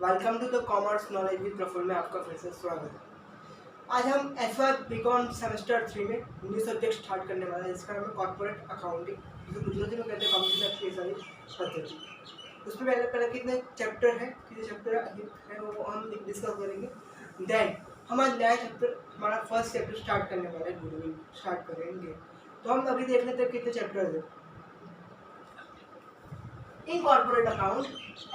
Welcome to the commerce knowledge with Praful में आपका फिर से स्वागत है। आज हम एफ.वाई बीकॉम सेमेस्टर 3 में न्यू सब्जेक्ट स्टार्ट करने वाला है, जिसका नाम है कॉर्पोरेट अकाउंटिंग, जिसे गुजराती में कहते हैं कॉम्प्यूटर पद्धति। उसमें पहले पहले कितने चैप्टर है वो हम डिस्कस करेंगे। देन हमारा नया चैप्टर, हमारा फर्स्ट चैप्टर स्टार्ट करने वाला है, गुडविल स्टार्ट करेंगे। तो हम अभी देख लेते हैं कितने चैप्टर है। In corporate account,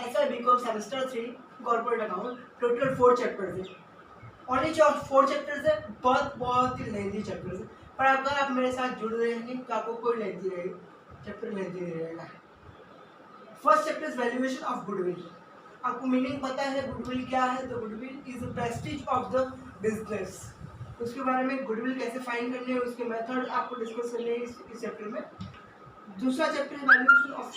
FI BCom semester 3 corporate account total 4 chapters है। ओनली 4 चैप्टर्स है, बहुत ही लेंथी चैप्टर्स है, पर अगर आप मेरे साथ जुड़ रहे हैं तो आपको कोई लेंथी चैप्टर लेंथी नहीं रहेगा। First chapter is valuation of goodwill. आपको मीनिंग पता है गुडविल क्या है? तो goodwill is the Prestige of the business. उसके बारे में गुडविल कैसे फाइंड करनी है, उसके मेथड आपको डिस्कस करने हैं इस चैप्टर में। दूसरा चैप्टर है valuation of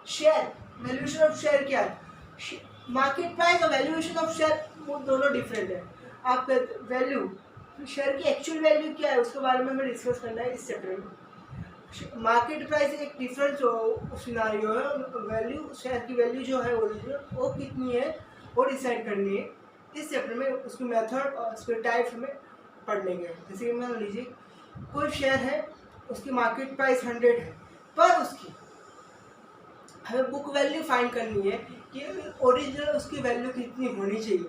share. Valuation of share क्या है? मार्केट प्राइस और वैल्यूएशन ऑफ शेयर वो दोनों डिफरेंट है। आप वैल्यू शेयर की एक्चुअल वैल्यू क्या है उसके बारे में हमें डिस्कस करना है इस चैप्टर में। मार्केट प्राइस एक डिफरेंट सिनारियो है, वैल्यू शेयर की वैल्यू जो है ओरिजिनल वो कितनी है वो डिसाइड करनी है इस चैप्टर में। उसके मेथड और उसके टाइप में पढ़ लेंगे। जैसे कि मान लीजिए कोई शेयर है, उसकी मार्केट प्राइस 100 है, पर उसकी हमें बुक वैल्यू फाइंड करनी है कि ओरिजिनल उसकी वैल्यू कितनी होनी चाहिए।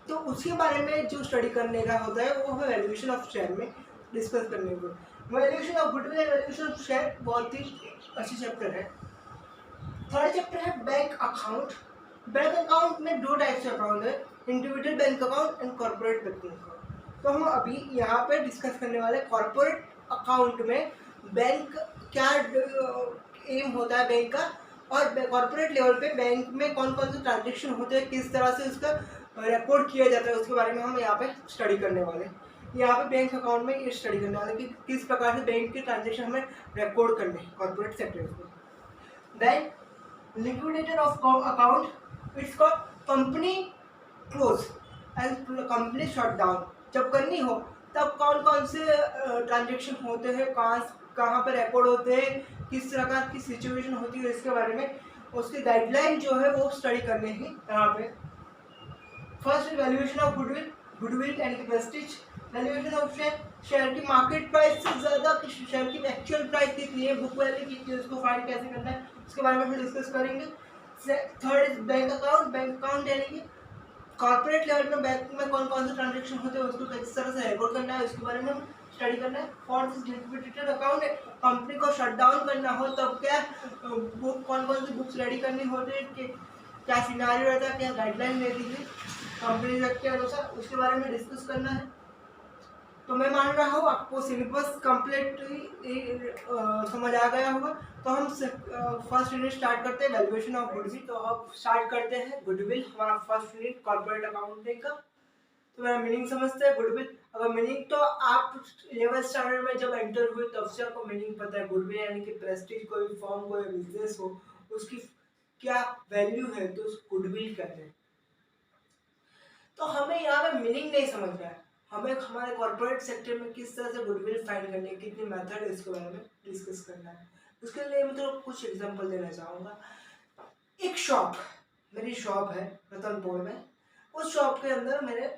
तो उसके बारे में जो स्टडी करने का होता है वो हमें वैल्यूएशन ऑफ शेयर में डिस्कस करने को। Valuation of goodwill, valuation of share बहुत ही अच्छी चैप्टर है। थर्ड चैप्टर है बैंक अकाउंट। बैंक अकाउंट में 2 टाइप्स के अकाउंट है, individual bank account and corporate bank account. तो हम अभी यहाँ पे डिस्कस करने वाले कॉर्पोरेट अकाउंट में बैंक क्या एम होता है बैंक का, और कॉर्पोरेट लेवल पे बैंक में कौन कौन से ट्रांजेक्शन होते हैं, किस तरह से उसका रिकॉर्ड किया जाता है, उसके बारे में हम यहाँ पे स्टडी करने वाले हैं। यहाँ पे बैंक अकाउंट में ये स्टडी करने वाले कि किस प्रकार से बैंक के ट्रांजेक्शन हमें रिकॉर्ड करने हैं कॉर्पोरेट सेक्टर में। Then liquidation of account, it's called company close and company shut down. जब करनी हो तब कौन कौन से ट्रांजेक्शन होते हैं, कहाँ पर रिकॉर्ड होते हैं, किस प्रकार की सिचुएशन होती है, इसके बारे में उसकी गाइडलाइन जो है वो स्टडी करने ही यहाँ पे। First valuation of goodwill, goodwill यानी कि प्रेस्टीज। वैल्यूएशन ऑफ शेयर की मार्केट प्राइस से ज़्यादा शेयर की एक्चुअल प्राइस कितनी है, बुक वैल्यू कितनी है, उसको फाइंड कैसे करना है उसके बारे में हम डिस्कस करेंगे। Third is bank account. Bank account यानी कि कॉर्पोरेट लेवल में बैंक में कौन कौन से ट्रांजेक्शन होते हैं उसको किस तरह से रिकॉर्ड करना है उसके बारे में हम स्टडी करना है। Fourth is liquidated account. Company को शट डाउन करना हो तब क्या बुक, कौन कौन सी बुक्स रेडी करनी होती है, कि क्या सिनारियो रहता है, क्या गाइडलाइन रहती है कंपनी के अनुसार, उसके बारे में डिस्कस करना है। तो मैं मान रहा हूँ आपको सिलेबस कंप्लीट समझ आ गया होगा। तो हम फर्स्ट यूनिट स्टार्ट करते हैं वैल्यूएशन ऑफ गुडविल। तो अब स्टार्ट करते हैं गुडविल, हमारा फर्स्ट यूनिट कॉर्पोरेट अकाउंटिंग का। तो मेरा मीनिंग समझते हैं गुडविल। अगर मीनिंग तो आप 11th स्टैंडर्ड में जब एंटर हुए तब से आपको मीनिंग पता है। गुडविल यानी कि प्रेस्टीज, कोई फर्म कोई बिजनेस हो उसकी क्या वैल्यू है तो उस गुडविल कहते हैं। तो हमें यहाँ पे मीनिंग नहीं समझ रहा है, हमें हमारे कॉर्पोरेट सेक्टर में किस तरह से गुडविल फाइंड करनी है, कितनी मेथड है, इसके बारे में डिस्कस करना है। उसके लिए मैं तो कुछ एग्जांपल देना चाहूँगा। एक शॉप, मेरी शॉप है रतनपुर में, उस शॉप के अंदर मैंने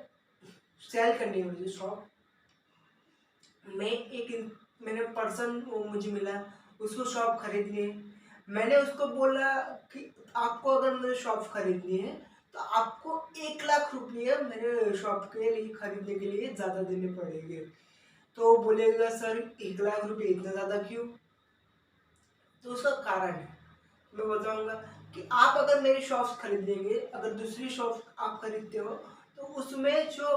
सेल करनी है मुझे शॉप में। मैंने पर्सन वो मुझे मिला, उसको शॉप खरीदनी है। मैंने उसको बोला कि आपको अगर मुझे शॉप खरीदनी है तो आपको 1 लाख रुपये मेरे शॉप के लिए खरीदने के लिए ज़्यादा देने पड़ेंगे। तो बोलेगा सर 1 लाख रुपये इतना ज़्यादा क्यों? तो उसका कारण है, मैं बताऊंगा कि आप अगर मेरी शॉप्स खरीदेंगे, अगर दूसरी शॉप आप खरीदते हो तो उसमें जो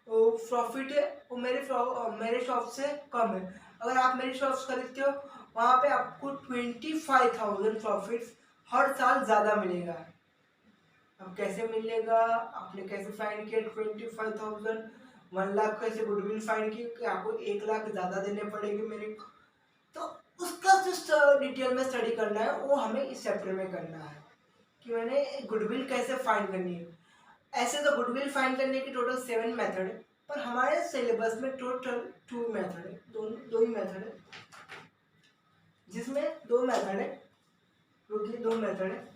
प्रॉफिट है वो मेरे शॉप से कम है। अगर आप मेरी शॉप्स खरीदते हो वहाँ पे आपको 25,000 प्रॉफिट हर साल ज़्यादा मिलेगा। अब कैसे मिलेगा, आपने कैसे फाइंड किया 25,000? 1 लाख कैसे गुडविल फाइंड की कि आपको 1 लाख ज़्यादा देने पड़ेंगे मेरे को? तो उसका जो डिटेल में स्टडी करना है वो हमें इस चैप्टर में करना है कि मैंने गुडविल कैसे फाइंड करनी है। ऐसे तो गुडविल फाइंड करने की टोटल 7 मेथड है, पर हमारे सिलेबस में टोटल 2 मेथड है, दो ही मेथड है, जिसमें 2 मेथड है, क्योंकि 2 मेथड है।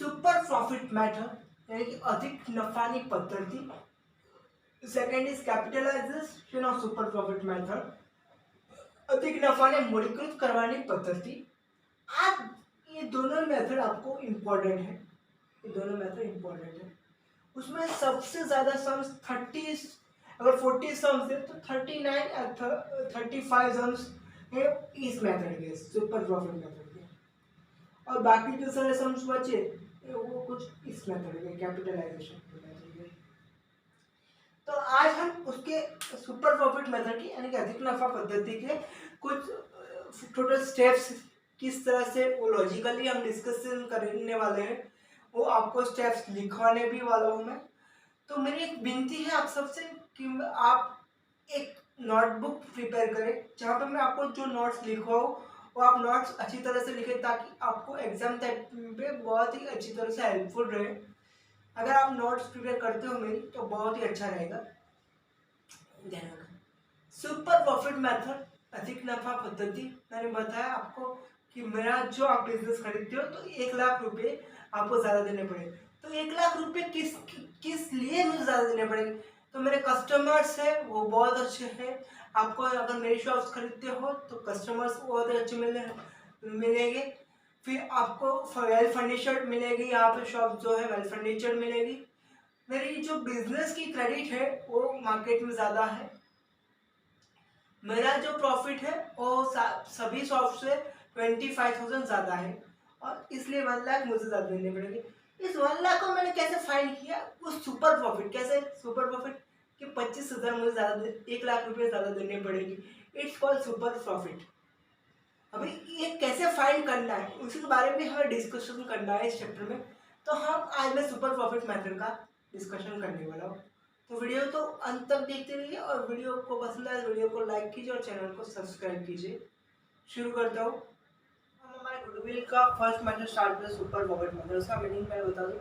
सुपर प्रॉफिट मेथड यानी कि अधिक नफाની પદ્ધતિ. Second is capitalisation of super profit method, अधिक नफा ने मूल्यकृत करवानी पद्धति. आप ये दोनों मेथड आपको इम्पोर्टेंट है, ये दोनों मेथड इम्पोर्टेंट है. उसमें सबसे ज़्यादा सम्स 30, अगर 40 सम्स है तो 39 या 35 सम्स है इस मेथड के, सुपर प्रॉफिट मेथड के. और बाकी जो सारे सम्स बचे वो कुछ इस मेथड के, कैपिटलाइजेशन मेथड के. तो आज हम उसके सुपर प्रॉफिट मेथड की यानी कि अधिक नफा पद्धति के कुछ टोटल स्टेप्स किस तरह से वो लॉजिकली हम डिस्कशन करने वाले हैं, वो आपको स्टेप्स लिखवाने भी वाला हूँ मैं. तो मेरी एक विनती है आप सबसे कि आप एक नोटबुक प्रिपेयर करें जहाँ पर मैं आपको जो नोट्स लिखवाऊँ वो आप नोट्स अच्छी तरह से लिखें ताकि आपको एग्जाम टाइम पे बहुत ही अच्छी तरह से हेल्पफुल रहे. अगर आप नोट्स प्रिपेयर करते हो मेरी तो बहुत ही अच्छा रहेगा. सुपर प्रॉफिट मेथड अधिक नफा पद्धति, मैंने बताया आपको कि मेरा जो आप बिजनेस खरीदते हो तो 1 लाख रुपए आपको ज़्यादा देने पड़ेंगे. तो 1 लाख रुपए किस लिए मुझे ज़्यादा देने पड़ेंगे? तो मेरे कस्टमर्स है वो बहुत अच्छे हैं. आपको अगर मेरी शॉप्स खरीदते हो तो कस्टमर्स बहुत अच्छे मिलेंगे. फिर आपको वेल फर्नीचर्ड मिलेगी, यहाँ पे शॉप जो है वेल फर्नीचर्ड मिलेगी. मेरी जो बिजनेस की क्रेडिट है वो मार्केट में ज़्यादा है. मेरा जो प्रॉफिट है वो सभी शॉप से 25,000 ज़्यादा है और इसलिए 1 लाख मुझे ज़्यादा देने पड़ेंगे. इस 1 लाख को मैंने कैसे फाइंड किया? उस सुपर प्रॉफिट, कैसे सुपर प्रॉफिट कि 25,000 मुझे ज़्यादा 1 लाख रुपये ज़्यादा देने पड़ेगी. It's called super profit. अभी ये कैसे फाइंड करना है उसी के बारे में हमें डिस्कशन करना है इस चैप्टर में. तो हम आज मैं सुपर प्रॉफिट मेथड का डिस्कशन करने वाला हूँ. तो वीडियो तो अंत तक देखते रहिए और वीडियो को पसंद आए वीडियो को लाइक कीजिए और चैनल को सब्सक्राइब कीजिए. शुरू करता हूँ. हम हमारे गुडविल का फर्स्ट मेथड स्टार्ट करें, सुपर प्रॉफिट मेथड. उसका मीनिंग मैं बता दूँ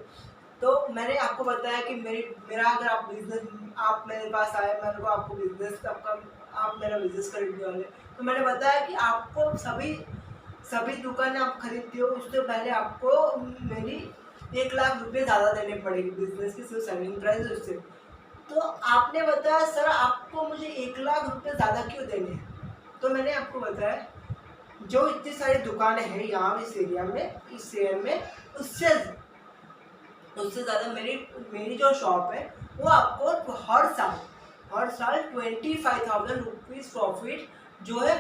तो मैंने आपको बताया कि मेरा अगर आप बिजनेस आप मेरे पास आए, मैंने को आपको बिजनेस आप मेरा बिजनेस खरीदने वाले, तो मैंने बताया कि आपको सभी दुकानें आप खरीदते हो उससे पहले आपको मेरी 1 लाख रुपये ज़्यादा देने पड़ेगी बिजनेस की सिर्फ सेलिंग प्राइस उससे. तो आपने बताया सर आपको मुझे 1 लाख रुपये ज़्यादा क्यों देने हैं? तो मैंने आपको बताया जो इतनी सारी दुकानें हैं यहाँ इस एरिया में, इस शहर में, उससे ज़्यादा मेरी जो शॉप है वो आपको हर साल 25,000 रुपीज़ प्रॉफिट जो है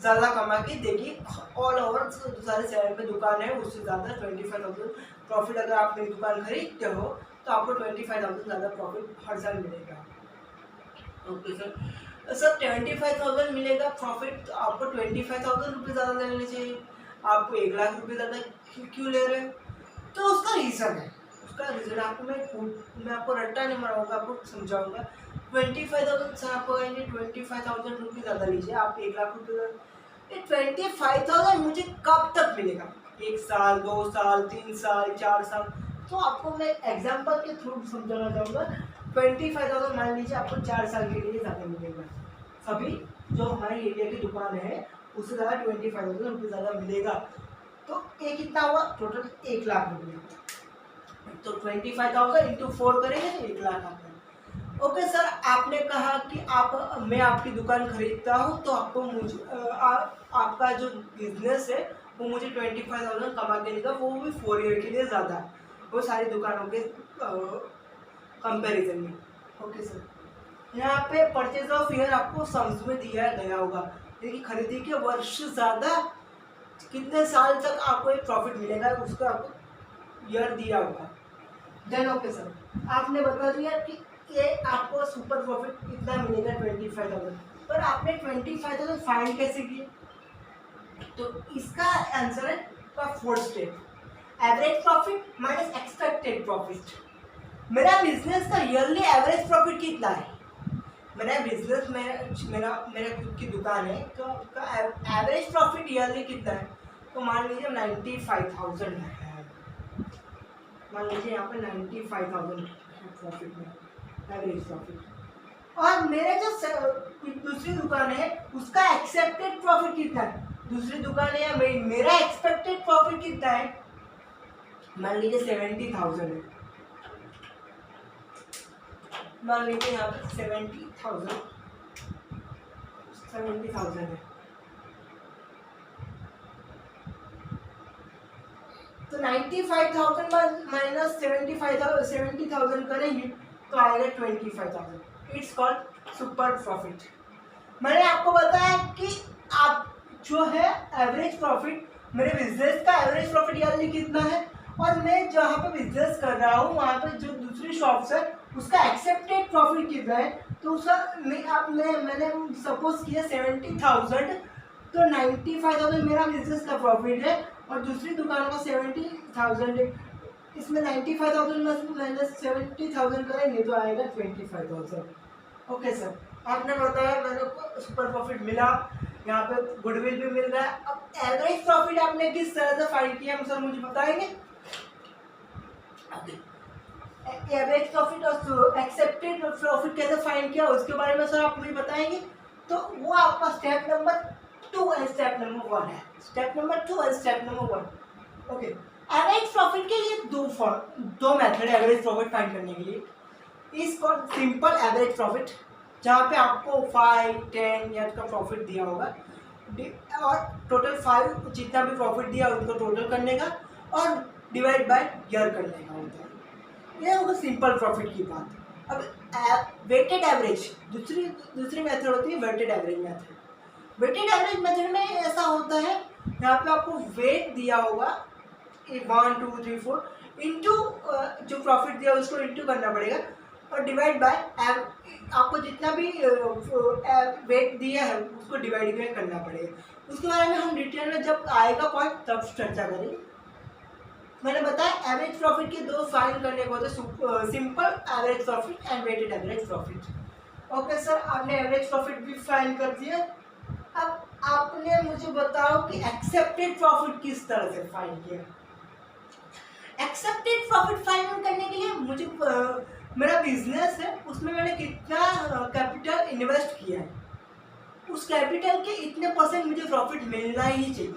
ज़्यादा कमा के देगी. ऑल ओवर सारे शहर में दुकान है उससे ज़्यादा 25,000 प्रॉफिट. अगर आप मेरी दुकान खरीदते हो तो आपको 25,000 ज़्यादा प्रॉफिट हर साल मिलेगा. ओके सर 25,000 मिलेगा प्रॉफिट तो आपको 25,000 रुपये ज़्यादा लेने चाहिए. आपको 1 लाख रुपये ज़्यादा क्यों ले रहे हो? तो उसका रीज़न है. आपको मैं आपको रट्टा नहीं मारूंगा, आपको समझाऊंगा. 25,000 से आपको 25,000 रुपये ज़्यादा लीजिए, आप 1 लाख रुपये. 25,000 मुझे कब तक मिलेगा? 1 साल, 2 साल, 3 साल, 4 साल. तो आपको मैं एग्जाम्पल के थ्रू समझाना चाहूँगा. 25,000 मान लीजिए आपको 4 साल के लिए ज़्यादा मिलेगा. सभी जो हमारे एरिया की दुकान है उससे ज़्यादा 25,000 रुपये ज़्यादा मिलेगा. तो ये कितना हुआ? टोटल 1 लाख रुपये. तो 25,000 इंटू 4 करेंगे तो 1 लाख आता है. ओके सर आपने कहा कि मैं आपकी दुकान खरीदता हूँ तो आपको आपका जो बिजनेस है वो मुझे 25,000 कमा के देगा, वो भी 4 ईयर के लिए ज़्यादा, वो सारी दुकानों के कंपैरिजन में. ओके सर यहाँ पे परचेज ऑफ ईयर आपको सम्स में दिया गया होगा, देखिए खरीदी के वर्ष ज़्यादा कितने साल तक आपको एक प्रॉफिट मिलेगा उसका आपको ईयर दिया होगा. देन ओके सर आपने बता दिया कि ये आपको सुपर प्रॉफिट कितना मिलेगा 25,000, पर आपने 25,000 फाइंड कैसे किए? तो इसका आंसर है का 4th step, average profit minus expected profit. मेरा बिजनेस का ईयरली एवरेज प्रॉफिट कितना है? मेरा बिजनेस में मेरा खुद की दुकान है तो उसका एवरेज प्रॉफिट ईयरली कितना है? तो मान लीजिए 95,000 है. मान लीजिए यहाँ पे 95,000 प्रॉफिट में एवरेज प्रॉफिट. और मेरे जो दूसरी दुकान है उसका एक्सेप्टेड प्रॉफिट कितना है? दूसरी दुकान है या मेरा एक्सपेक्टेड प्रॉफिट कितना है? मान लीजिए 70,000 है, मान लीजिए यहाँ पे 70,000 है, तो 95,000 माइनस 70,000 करेंगे तो आएगा 25,000। It's called super profit. मैंने आपको बताया कि आप जो है एवरेज प्रॉफिट, मेरे बिजनेस का एवरेज प्रॉफिट यानी कितना है, और मैं जहाँ पे बिजनेस कर रहा हूँ वहाँ पे जो दूसरी शॉप्स है उसका एक्सेप्टेड प्रॉफिट कितना है, तो उसका मैंने सपोज किया 70,000, तो 95,000 मेरा बिजनेस का प्रॉफिट है और दूसरी दुकानों का 70,000 है। इसमें 95,000 माइनस 70,000 करेंगे तो आएगा 25,000। ओके सर, आपने बताया मेरे को सुपर प्रॉफिट मिला, यहाँ पे गुडविल भी मिल रहा है। अब एवरेज प्रॉफिट आपने किस तरह से फाइंड किया सर, मुझे बताएंगे? एवरेज प्रॉफिट और एक्सेप्टेड प्रॉफिट कैसे फाइंड किया उसके बारे में सर आप मुझे बताएंगे? तो वो आपका step number 2 and step number 1 है। Step number 2 and step number 1। Okay, average profit के लिए दो मेथड है एवरेज प्रॉफिट फाइंड करने के लिए। Is called simple average profit, जहाँ पे आपको 5, 10 ईयर का प्रॉफिट दिया होगा और टोटल 5 जितना भी प्रॉफिट दिया उनको टोटल करने का और डिवाइड बाय ईयर करने का होता है। ये होगा सिंपल प्रॉफिट की बात। अब वेटेड एवरेज दूसरी मेथड होती है, weighted average method. Weighted average method में ऐसा होता है, यहाँ पे आपको वेट दिया होगा 1, 2, 3, 4 इंटू जो प्रॉफिट दिया उसको इंटू करना पड़ेगा और डिवाइड बाय आपको जितना भी वेट दिया है उसको डिवाइड करना पड़ेगा। उसके बारे में हम डिटेल में जब आएगा पॉइंट तब चर्चा करेंगे। मैंने बताया एवरेज प्रॉफिट के दो फाइंड करने को होते हैं, simple average profit and weighted average profit. Okay sir, आपने एवरेज प्रॉफिट भी फाइंड कर दिया। अब आपने मुझे बताओ कि एक्सेप्टेड प्रॉफिट किस तरह से फाइंड किया। एक्सेप्टेड प्रॉफिट फाइंड करने के लिए मुझे मेरा बिजनेस है उसमें मैंने कितना कैपिटल इन्वेस्ट किया है, उस कैपिटल के इतने % मुझे प्रॉफिट मिलना ही चाहिए।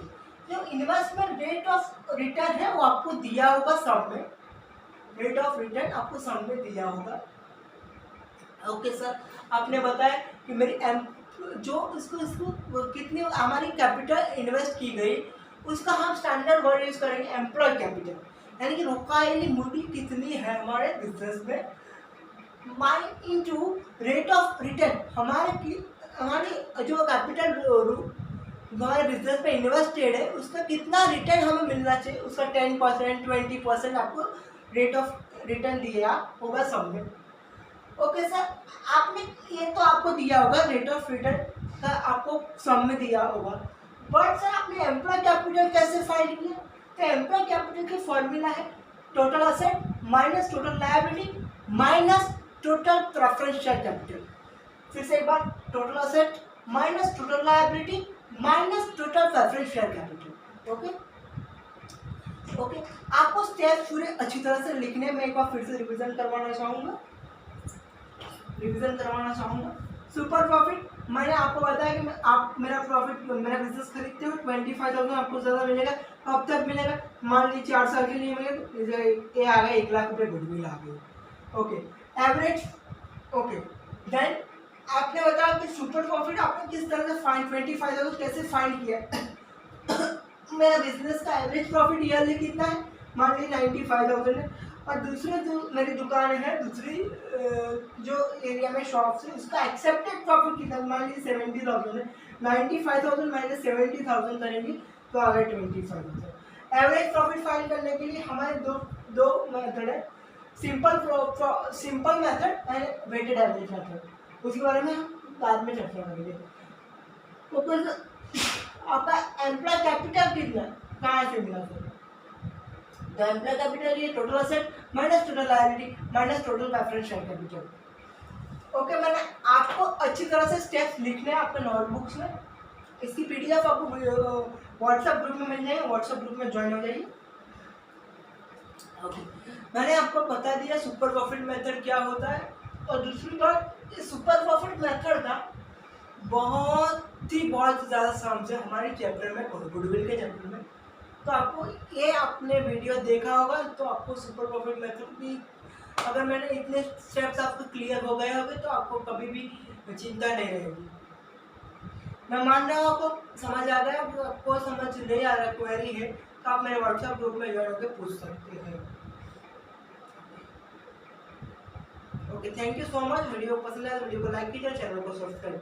जो इन्वेस्टमेंट रेट ऑफ रिटर्न है वो आपको दिया होगा सम में, रेट ऑफ रिटर्न आपको सम में दिया होगा। ओके सर, आपने बताया कि मेरी जो इसको कितनी हमारी कैपिटल इन्वेस्ट की गई उसका हम स्टैंडर्ड वर्ड यूज करेंगे एम्प्लॉय कैपिटल, यानी कि रोकायली मूडी कितनी है हमारे बिजनेस में, माई इनटू रेट ऑफ रिटर्न। हमारी जो कैपिटल हमारे बिजनेस में इन्वेस्टेड है उसका कितना रिटर्न हमें मिलना चाहिए, उसका 10%, 20% आपको रेट ऑफ रिटर्न दिया होगा सब में। ओके सर, आपने ये तो आपको दिया होगा रेट ऑफ रिटर्न का, आपको सम में दिया होगा, बट सर आपने एम्प्लॉय कैपिटल कैसे फाइंड किया? तो एम्प्लॉय कैपिटल की फॉर्मूला है total asset minus total liability minus total preferential capital. फिर से एक बार, total asset minus total liability minus total preferential capital. Okay, आपको स्टेप पूरे अच्छी तरह से लिखने में एक बार फिर से रिवीजन करवाना चाहूँगा। सुपर प्रॉफिट मैंने आपको बताया कि आप मेरा बिजनेस खरीदते हो 25,000 आपको ज़्यादा मिलेगा, कब तक मिलेगा? मान लीजिए 4 साल के लिए मिलेगा, ये आ गया 1 लाख रुपये गुडविल आ गई। Okay, average. ओके, देन आपने बताया कि सुपर प्रॉफिट आपने किस तरह से फाइंड 25,000 कैसे फाइंड किया। मेरा बिजनेस का एवरेज प्रॉफिट ईयरली कितना है? मान लीजिए 95,000 है, और दूसरे जो मेरी दुकान है दूसरी जो एरिया में शॉप है उसका एक्सेप्टेड प्रॉफिट कितना, मान लीजिए 70,000 है। 95,000 माइनस 70,000 करेंगे तो आ गया 25,000। एवरेज प्रॉफिट फाइंड करने के लिए हमारे दो मेथड है, simple method and weighted average method. उसके बारे में हम बाद में चर्चा करेंगे। तो फिर आपका एम्प्लॉय कैपिटल कितना कहाँ से मिला सर? तो एम्प्लॉय कैपिटल ये total asset minus total liability minus total preferential capital. Okay, मैंने आपको अच्छी तरह से स्टेप्स लिखने हैं आपके नोटबुक्स में। इसकी पीडीएफ आपको व्हाट्सएप ग्रुप में मिल जाएगी, व्हाट्सएप ग्रुप में ज्वाइन हो जाइए। ओके, मैंने आपको बता दिया सुपर प्रॉफिट मेथड क्या होता है, और दूसरी बात इस सुपर प्रॉफिट मेथड का बहुत ज़्यादा साम्स है हमारे चैप्टर में, गुडविल के चैप्टर में। तो आपको ये आपने वीडियो देखा होगा तो आपको सुपर प्रॉफिट मेथड की अगर मैंने इतने स्टेप्स आपको क्लियर हो गए होंगे तो आपको कभी भी चिंता नहीं रहेगी। मैं मान रहा हूँ आपको समझ आ गया। आपको समझ नहीं आ रहा क्वेरी है तो आप मेरे व्हाट्सएप ग्रुप में ज्वाइन होकर पूछ सकते हैं। Okay, thank you so much. Video पसंद आया तो वीडियो को लाइक कीजिए, चैनल को सब्सक्राइब